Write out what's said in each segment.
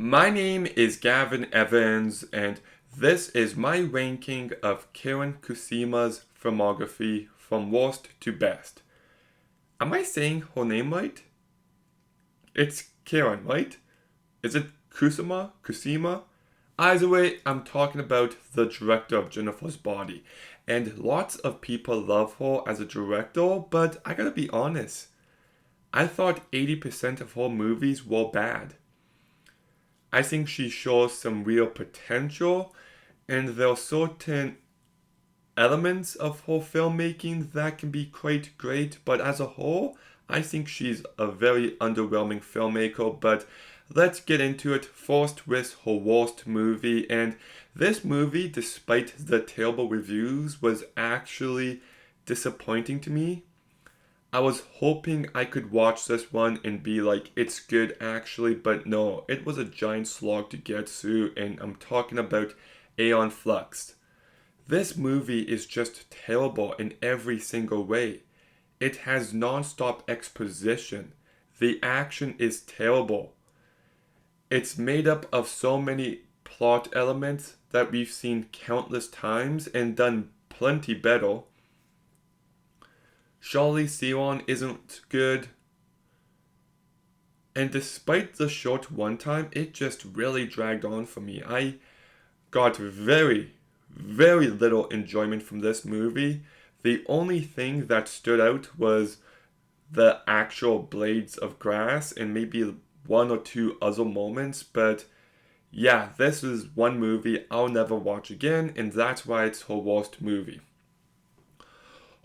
My name is Gavin Evans, and this is my ranking of Karyn Kusama's filmography from worst to best. Am I saying her name right? It's Karyn, right? Is it Kusama? Kusama? Either way, I'm talking about the director of Jennifer's Body. And lots of people love her as a director, but I gotta be honest. I thought 80% of her movies were bad. I think she shows some real potential, and there are certain elements of her filmmaking that can be quite great, but as a whole, I think she's a very underwhelming filmmaker. But let's get into it first with her worst movie. And this movie, despite the terrible reviews, was actually disappointing to me. I was hoping I could watch this one and be like, it's good actually, but no, it was a giant slog to get through, and I'm talking about Aeon Flux. This movie is just terrible in every single way. It has non-stop exposition. The action is terrible. It's made up of so many plot elements that we've seen countless times and done plenty better. Charlize Theron isn't good. And despite the short one time, it just really dragged on for me. I got very little enjoyment from this movie. The only thing that stood out was the actual blades of grass and maybe one or two other moments. But yeah, this is one movie I'll never watch again, and that's why it's her worst movie.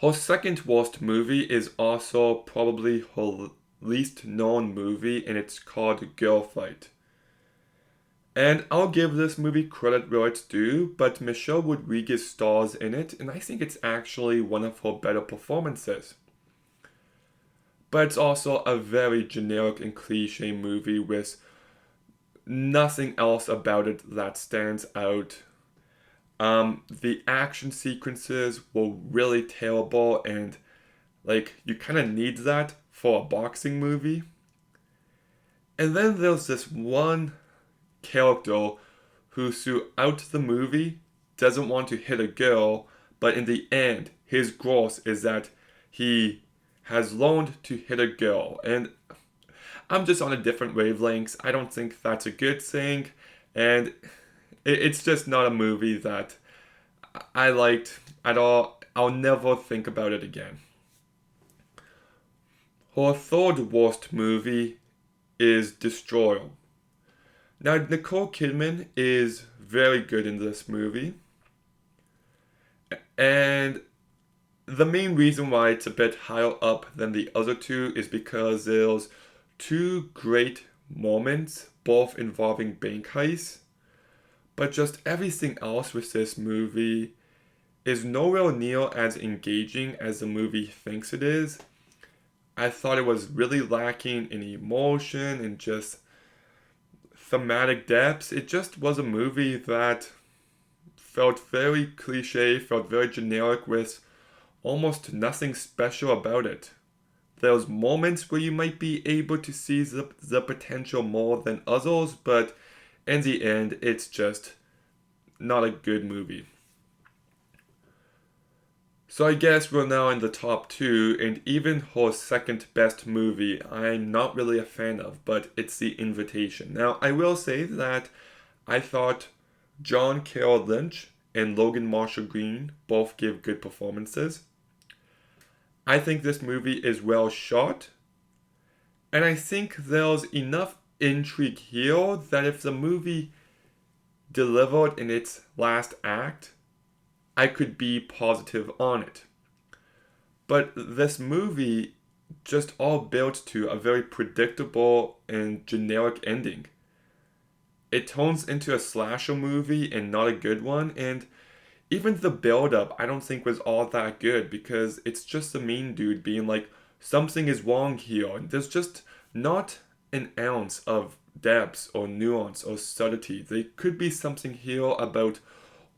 Her second worst movie is also probably her least known movie, and it's called Girl Fight. And I'll give this movie credit where it's due, but Michelle Rodriguez stars in it, and I think it's actually one of her better performances. But it's also a very generic and cliche movie with nothing else about it that stands out. The action sequences were really terrible, and like you kind of need that for a boxing movie. And then there's this one character who throughout the movie doesn't want to hit a girl, but in the end, his growth is that he has learned to hit a girl. And I'm just on a different wavelength. I don't think that's a good thing, and it's just not a movie that I liked at all. I'll never think about it again. Her third worst movie is Destroyer. Now, Nicole Kidman is very good in this movie, and the main reason why it's a bit higher up than the other two is because there's two great moments, both involving bank heists. But just everything else with this movie is nowhere near as engaging as the movie thinks it is. I thought it was really lacking in emotion and just thematic depths. It just was a movie that felt very cliche, felt very generic with almost nothing special about it. There's moments where you might be able to see the potential more than others, but in the end, it's just not a good movie. So I guess we're now in the top two, and even her second best movie I'm not really a fan of, but it's The Invitation. Now, I will say that I thought John Carroll Lynch and Logan Marshall Green both give good performances. I think this movie is well shot, and I think there's enough intrigue here that if the movie delivered in its last act, I could be positive on it. But this movie just all built to a very predictable and generic ending. It turns into a slasher movie and not a good one, and even the build up I don't think was all that good because it's just the main dude being like, something is wrong here, and there's just not an ounce of depth or nuance or subtlety. There could be something here about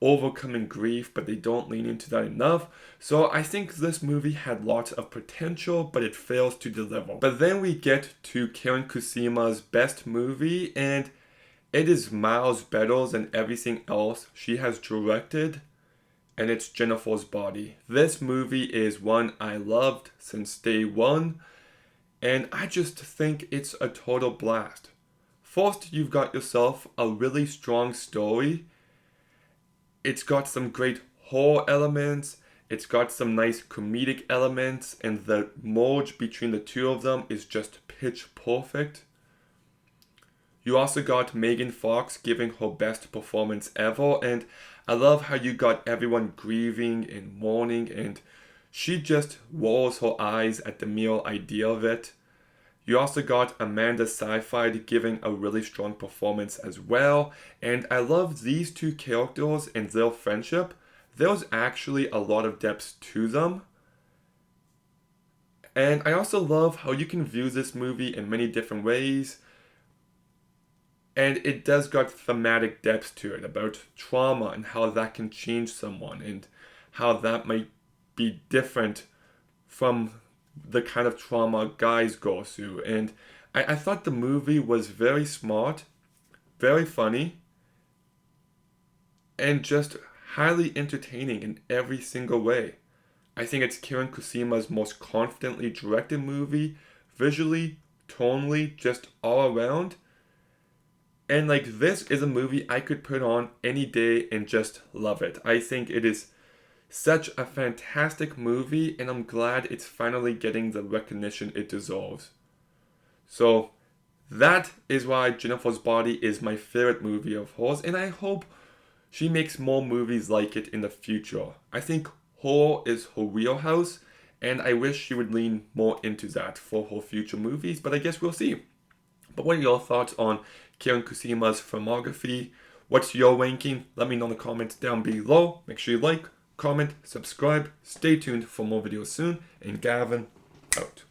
overcoming grief, but they don't lean into that enough. So I think this movie had lots of potential, but it fails to deliver. But then we get to Karyn Kusama's best movie, and It is miles better than everything else she has directed, and it's Jennifer's Body. This movie is one I loved since day one, and I just think it's a total blast. First, you've got yourself a really strong story. It's got some great horror elements, it's got some nice comedic elements, and the merge between the two of them is just pitch perfect. You also got Megan Fox giving her best performance ever, and I love how you got everyone grieving and mourning, and she just rolls her eyes at the mere idea of it. You also got Amanda Seyfried giving a really strong performance as well, and I love these two characters and their friendship. There's actually a lot of depth to them. And I also love how you can view this movie in many different ways. And it does got thematic depth to it about trauma and how that can change someone and how that might be different from the kind of trauma guys go through. And I thought the movie was very smart, very funny, and just highly entertaining in every single way. I think it's Karyn Kusama's most confidently directed movie, visually, tonally, just all around. And like this is a movie I could put on any day and just love it. I think it is such a fantastic movie, and I'm glad it's finally getting the recognition it deserves. So that is why Jennifer's Body is my favorite movie of hers, and I hope she makes more movies like it in the future. I think horror is her wheelhouse, and I wish she would lean more into that for her future movies, but I guess we'll see. But what are your thoughts on Karyn Kusama's filmography? What's your ranking? Let me know in the comments down below. Make sure you like, comment, subscribe. Stay tuned for more videos soon. And Gavin, out.